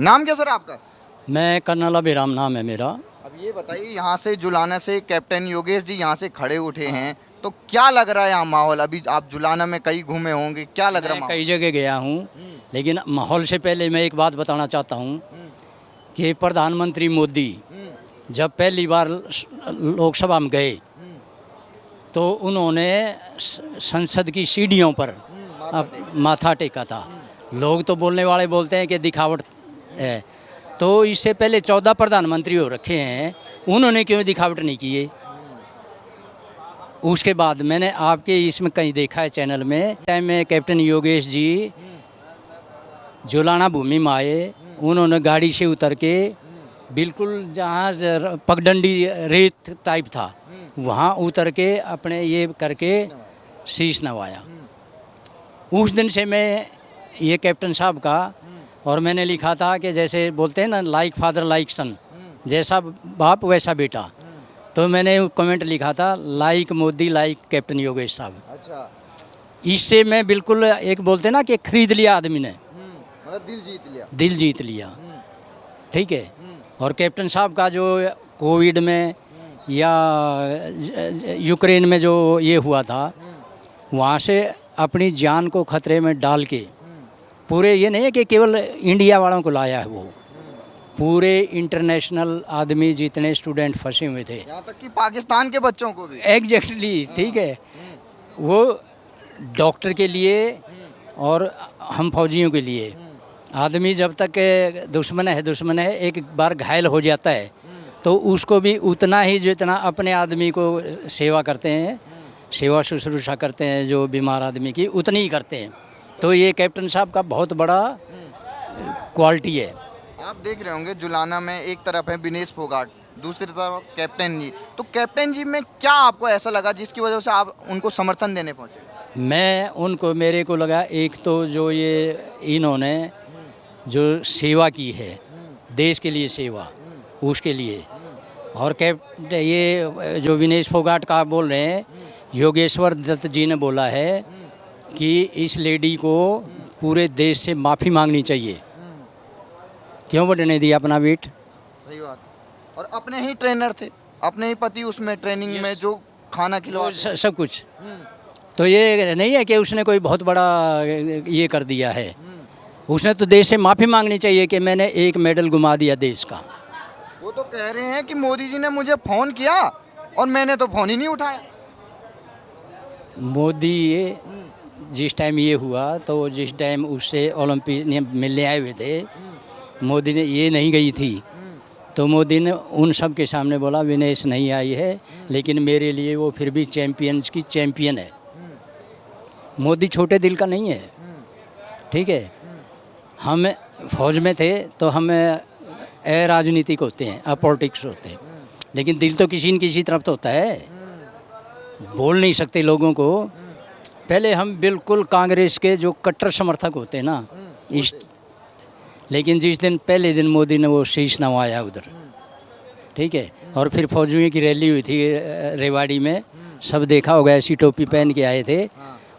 नाम क्या सर आपका? मैं कर्नल अभिराम नाम है मेरा। अब ये बताइए, यहाँ से जुलाना से कैप्टन योगेश जी यहाँ से खड़े उठे हैं, तो क्या लग रहा है यहाँ माहौल? अभी आप जुलाना में कई घूमे होंगे, क्या लग रहा मैं माहौल? कई जगह गया हूँ, लेकिन माहौल से पहले मैं एक बात बताना चाहता हूँ कि प्रधानमंत्री मोदी जब पहली बार लोकसभा में गए तो उन्होंने संसद की सीढ़ियों पर माथा टेका था। लोग तो बोलने वाले बोलते हैं कि दिखावट है, तो इससे पहले 14 प्रधानमंत्री हो रखे हैं, उन्होंने क्यों दिखावट नहीं की है? उसके बाद मैंने आपके इसमें कहीं देखा है चैनल में, टाइम में कैप्टन योगेश जी जुलाना भूमि में आए, उन्होंने गाड़ी से उतर के बिल्कुल जहाँ पगडंडी रेत टाइप था वहाँ उतर के अपने ये करके शीश नवाया। उस दिन से मैं ये कैप्टन साहब का, और मैंने लिखा था कि जैसे बोलते हैं ना, लाइक फादर लाइक सन, जैसा बाप वैसा बेटा, तो मैंने कमेंट लिखा था like Modi like captain Yogesh साहब। अच्छा, इससे मैं बिल्कुल एक बोलते हैं ना कि खरीद लिया आदमी ने, मतलब दिल जीत लिया। दिल जीत लिया। ठीक है। और कैप्टन साहब का जो कोविड में या यूक्रेन में जो ये हुआ था, वहाँ से अपनी जान को खतरे में डाल के, पूरे ये नहीं है कि केवल इंडिया वालों को लाया है, वो पूरे इंटरनेशनल आदमी जितने स्टूडेंट फंसे हुए थे, यहाँ तक कि पाकिस्तान के बच्चों को भी। एग्जैक्टली, ठीक है, वो डॉक्टर के लिए और हम फौजियों के लिए, आदमी जब तक दुश्मन है, एक बार घायल हो जाता है तो उसको भी उतना ही जितना अपने आदमी को सेवा करते हैं, सेवा शुश्रूषा करते हैं जो बीमार आदमी की, उतनी ही करते हैं। तो ये कैप्टन साहब का बहुत बड़ा क्वालिटी है। आप देख रहे होंगे जुलाना में एक तरफ है विनेश फोगाट, दूसरी तरफ कैप्टन जी, तो कैप्टन जी में क्या आपको ऐसा लगा जिसकी वजह से आप उनको समर्थन देने पहुंचे? मैं उनको, मेरे को लगा एक तो जो ये इन्होंने जो सेवा की है, देश के लिए सेवा, उसके लिए, और कैप्टन ये जो विनेश फोगाट का बोल रहे हैं, योगेश्वर दत्त जी ने बोला है कि इस लेडी को पूरे देश से माफ़ी मांगनी चाहिए, क्यों बढ़ने दिया अपना वेट। सही बात। और अपने ही ट्रेनर थे, अपने ही पति उसमें ट्रेनिंग में जो खाना खिलवा, सब कुछ, तो ये नहीं है कि उसने कोई बहुत बड़ा ये कर दिया है। उसने तो देश से माफ़ी मांगनी चाहिए कि मैंने एक मेडल घुमा दिया देश का। वो तो कह रहे हैं कि मोदी जी ने मुझे फ़ोन किया और मैंने तो फ़ोन ही नहीं उठाया। मोदी जिस टाइम ये हुआ, तो जिस टाइम उससे ओलंपिक मिलने आए हुए थे, मोदी ने ये नहीं गई थी, तो मोदी ने उन सब के सामने बोला विनेश नहीं आई है, लेकिन मेरे लिए वो फिर भी चैम्पियंस की चैम्पियन है। मोदी छोटे दिल का नहीं है, ठीक है। हम फौज में थे तो हम राजनीतिक होते हैं, अपॉलिटिक्स होते हैं, लेकिन दिल तो किसी न किसी तरफ तो होता है, बोल नहीं सकते लोगों को। पहले हम बिल्कुल कांग्रेस के जो कट्टर समर्थक होते हैं ना, इस, लेकिन जिस दिन पहले दिन मोदी ने वो शीश नवाया उधर, ठीक है, और फिर फौजियों की रैली हुई थी रेवाड़ी में, सब देखा होगा, ऐसी टोपी पहन के आए थे।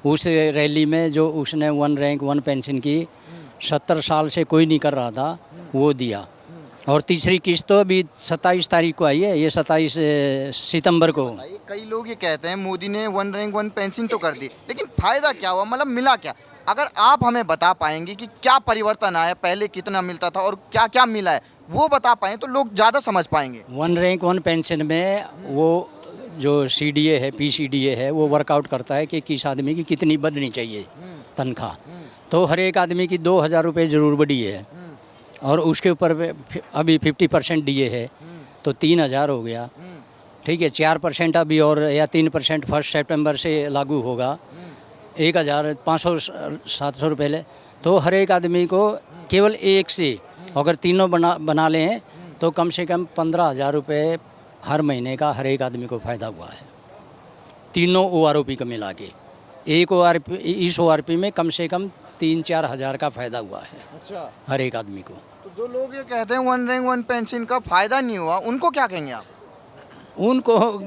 उस रैली में जो उसने 1 रैंक 1 पेंशन की 70 साल से कोई नहीं कर रहा था, वो दिया। और तीसरी किस्त तो अभी 27 तारीख को आई है, ये 27 सितंबर को। कई लोग ये कहते हैं मोदी ने 1 रैंक 1 पेंशन तो कर दी, लेकिन फ़ायदा क्या हुआ, मतलब मिला क्या? अगर आप हमें बता पाएंगे कि क्या परिवर्तन आया, पहले कितना मिलता था और क्या क्या मिला है, वो बता पाएँ तो लोग ज़्यादा समझ पाएंगे। 1 रैंक 1 पेंशन में वो जो CDA है, PCDA है, वो वर्कआउट करता है कि किस आदमी की कितनी बढ़नी चाहिए तनख्वाह। तो हर एक आदमी की 2000 रुपये ज़रूर बढ़ी है, और उसके ऊपर अभी 50% DA है, तो 3000 हो गया, ठीक है। 4% अभी और, या 3% 1 सितंबर से लागू होगा, 1500-700 रुपये। तो हर एक आदमी को केवल एक से अगर तीनों बना लें तो कम से कम 15,000 रुपये हर महीने का हर एक आदमी को फ़ायदा हुआ है, तीनों ORP का मिला के। एक ORP, इस ORP में कम से कम 3-4 हज़ार का फ़ायदा हुआ है। अच्छा, हर एक आदमी को। तो जो लोग ये कहते हैं 1 रैंक 1 पेंशन का फ़ायदा नहीं हुआ, उनको क्या कहेंगे आप? उनको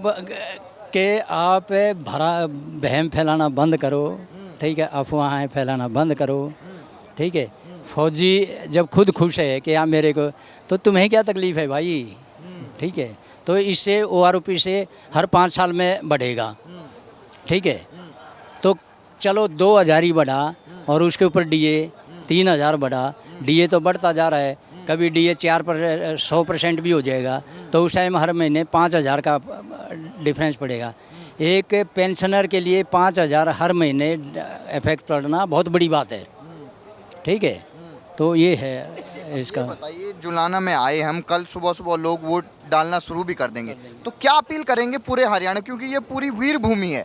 कि आप वहम फैलाना बंद करो, ठीक है, अफवाहें फैलाना बंद करो, ठीक है। फौजी जब खुद खुश है कि आप मेरे को, तो तुम्हें क्या तकलीफ़ है भाई, ठीक है। तो इससे OROP से हर 5 साल में बढ़ेगा, ठीक है। तो चलो 2000 ही बढ़ा और उसके ऊपर DA 3000 बढ़ा, DA तो बढ़ता जा रहा है, कभी DA 100% भी हो जाएगा, तो उस टाइम हर महीने 5000 का डिफरेंस पड़ेगा। एक पेंशनर के लिए 5000 हर महीने इफेक्ट पड़ना बहुत बड़ी बात है, ठीक है। तो ये है इसका। बताइए, जुलाना में आए हम, कल सुबह सुबह लोग वोट डालना शुरू भी कर देंगे, तो क्या अपील करेंगे पूरे हरियाणा, क्योंकि ये पूरी वीर भूमि है।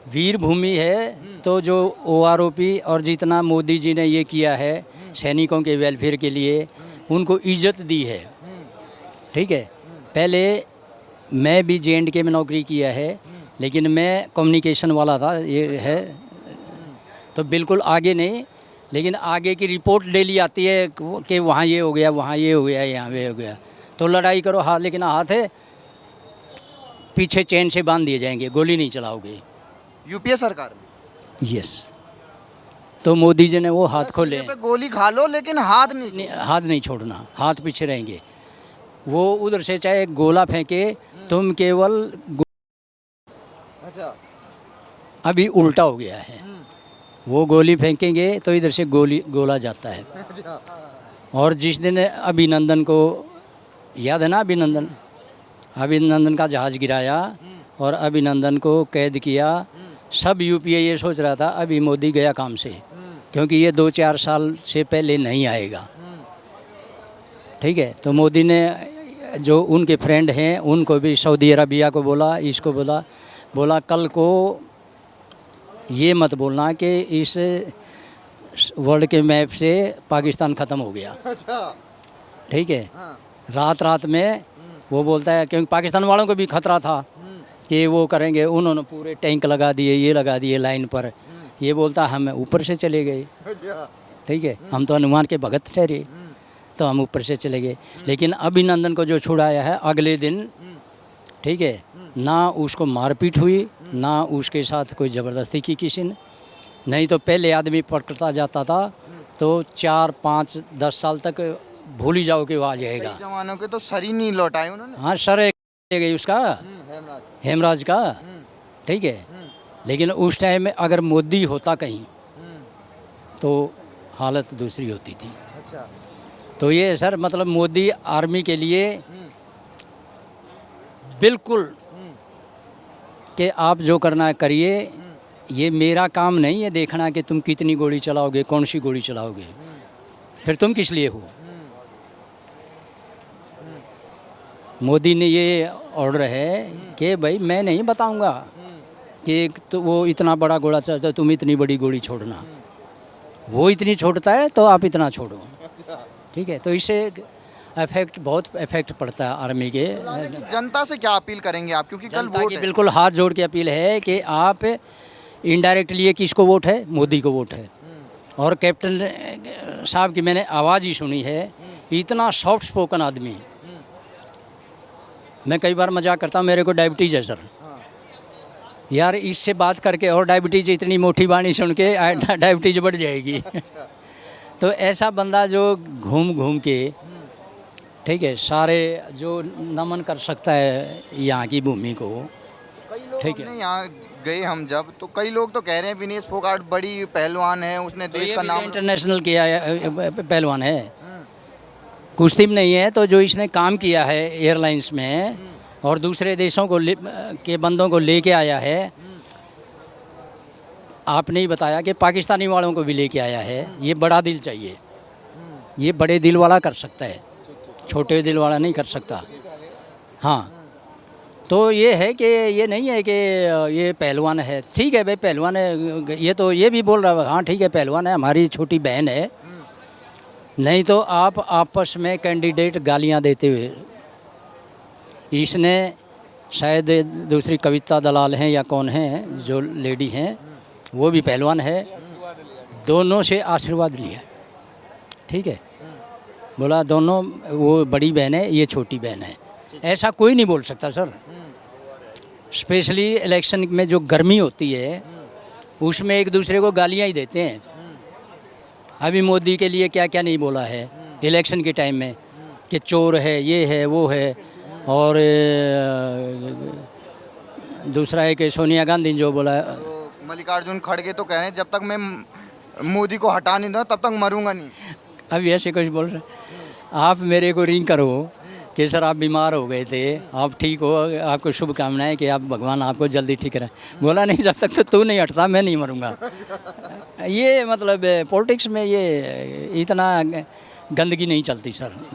वीर भूमि है, तो जो OROP और जितना मोदी जी ने ये किया है सैनिकों के वेलफेयर के लिए, उनको इज्जत दी है, ठीक है। पहले मैं भी JNK में नौकरी किया है, लेकिन मैं कम्युनिकेशन वाला था, ये है, तो बिल्कुल आगे नहीं, लेकिन आगे की रिपोर्ट डेली आती है कि वहाँ ये हो गया, वहाँ ये हो गया, यहाँ ये हो गया। तो लड़ाई करो हाथ, लेकिन हाथ है पीछे चेन से बांध दिए जाएंगे, गोली नहीं चलाओगे। UPA सरकार में यस, तो मोदी जी ने वो हाथ खोले, पे गोली खा लो लेकिन हाथ नहीं। हाथ नहीं छोड़ना, हाथ पीछे रहेंगे। वो उधर से चाहे गोला फेंके, तुम केवल अच्छा, अभी उल्टा हो गया है, वो गोली फेंकेंगे तो इधर से गोला जाता है। और जिस दिन अभिनंदन को, याद है ना, अभिनंदन का जहाज़ गिराया और अभिनंदन को कैद किया, सब UPA ये सोच रहा था अभी मोदी गया काम से, क्योंकि ये 2-4 साल से पहले नहीं आएगा, ठीक है। तो मोदी ने जो उनके फ्रेंड हैं उनको भी, सऊदी अरबिया को बोला, इसको बोला कल को ये मत बोलना कि इस वर्ल्ड के मैप से पाकिस्तान ख़त्म हो गया, ठीक है। रात में वो बोलता है, क्योंकि पाकिस्तान वालों को भी खतरा था कि वो करेंगे, उन्होंने पूरे टैंक लगा दिए, ये लगा दिए लाइन पर, ये बोलता हम ऊपर से चले गए, ठीक है, हम तो हनुमान के भगत ठहरे, तो हम ऊपर से चले गए। लेकिन अभिनंदन को जो छुड़ाया है अगले दिन, ठीक है, ना उसको मारपीट हुई, ना उसके साथ कोई ज़बरदस्ती की किसी ने, नहीं तो पहले आदमी पकड़ता जाता था तो 4-5-10 साल तक भूल ही जाओ कि वो आ जाएगा। जवानों के तो सर ही नहीं लौटाए उन्होंने। हाँ, सर गई उसका, हेमराज का, ठीक है। लेकिन उस टाइम में अगर मोदी होता कहीं तो हालत दूसरी होती थी। अच्छा, तो ये सर मतलब मोदी आर्मी के लिए बिल्कुल कि आप जो करना है करिए, ये मेरा काम नहीं है देखना कि तुम कितनी गोली चलाओगे, कौन सी गोली चलाओगे, फिर तुम किस लिए हो। मोदी ने ये ऑर्डर है कि भाई मैं नहीं बताऊंगा कि तो वो इतना बड़ा गोला चलता, तुम इतनी बड़ी गोली छोड़ना, वो इतनी छोड़ता है तो आप इतना छोड़ो, ठीक है। तो इससे बहुत इफेक्ट पड़ता है आर्मी के। जनता से क्या अपील करेंगे आप, क्योंकि कल जनता वोट की है। बिल्कुल हाथ जोड़ के अपील है कि आप इनडायरेक्टली किसको वोट है, मोदी को वोट है। और कैप्टन साहब की मैंने आवाज़ ही सुनी है, इतना सॉफ्ट स्पोकन आदमी, मैं कई बार मजाक करता हूँ मेरे को डायबिटीज़ है सर, यार इससे बात करके और डायबिटीज़, इतनी मोटी वाणी सुन के डायबिटीज़ बढ़ जाएगी। तो ऐसा बंदा जो घूम के, ठीक है, सारे जो नमन कर सकता है यहाँ की भूमि को, कई लोग, ठीक है। हमने यहाँ गए हम जब, तो कई लोग तो कह रहे हैं विनेश फोगाट बड़ी पहलवान है, उसने तो देश ये का भी नाम। इंटरनेशनल किया है, पहलवान है, कुश्ती में नहीं है, तो जो इसने काम किया है एयरलाइंस में और दूसरे देशों को के बंदों को लेके आया है, आपने ही बताया कि पाकिस्तानी वालों को भी लेके आया है, ये बड़ा दिल चाहिए, ये बड़े दिल वाला कर सकता है, छोटे दिल वाला नहीं कर सकता। हाँ, तो ये है कि ये नहीं है कि ये पहलवान है, ठीक है भाई पहलवान है, ये तो ये भी बोल रहा है, हाँ ठीक है पहलवान है, हमारी छोटी बहन है, नहीं तो आप आपस में कैंडिडेट गालियां देते हुए, इसने शायद दूसरी कविता दलाल हैं या कौन हैं जो लेडी हैं, वो भी पहलवान है, दोनों से आशीर्वाद लिया, ठीक है, बोला दोनों, वो बड़ी बहन है, ये छोटी बहन है, ऐसा कोई नहीं बोल सकता सर। स्पेशली इलेक्शन में जो गर्मी होती है उसमें एक दूसरे को गालियां ही देते हैं, अभी मोदी के लिए क्या क्या नहीं बोला है इलेक्शन के टाइम में कि चोर है, ये है, वो है। और दूसरा है कि सोनिया गांधी जो बोला, तो मल्लिकार्जुन खड़गे तो कह रहे हैं जब तक मैं मोदी को हटा नहीं दूँ तब तक मरूंगा नहीं। अभी ऐसे कुछ बोल रहे। आप मेरे को रिंग करो कि सर आप बीमार हो गए थे, आप ठीक हो, आपको शुभकामनाएं कि आप भगवान आपको जल्दी ठीक करें। बोला नहीं, जब तक तो तू नहीं हटता मैं नहीं मरूंगा। ये मतलब पॉलिटिक्स में ये इतना गंदगी नहीं चलती सर।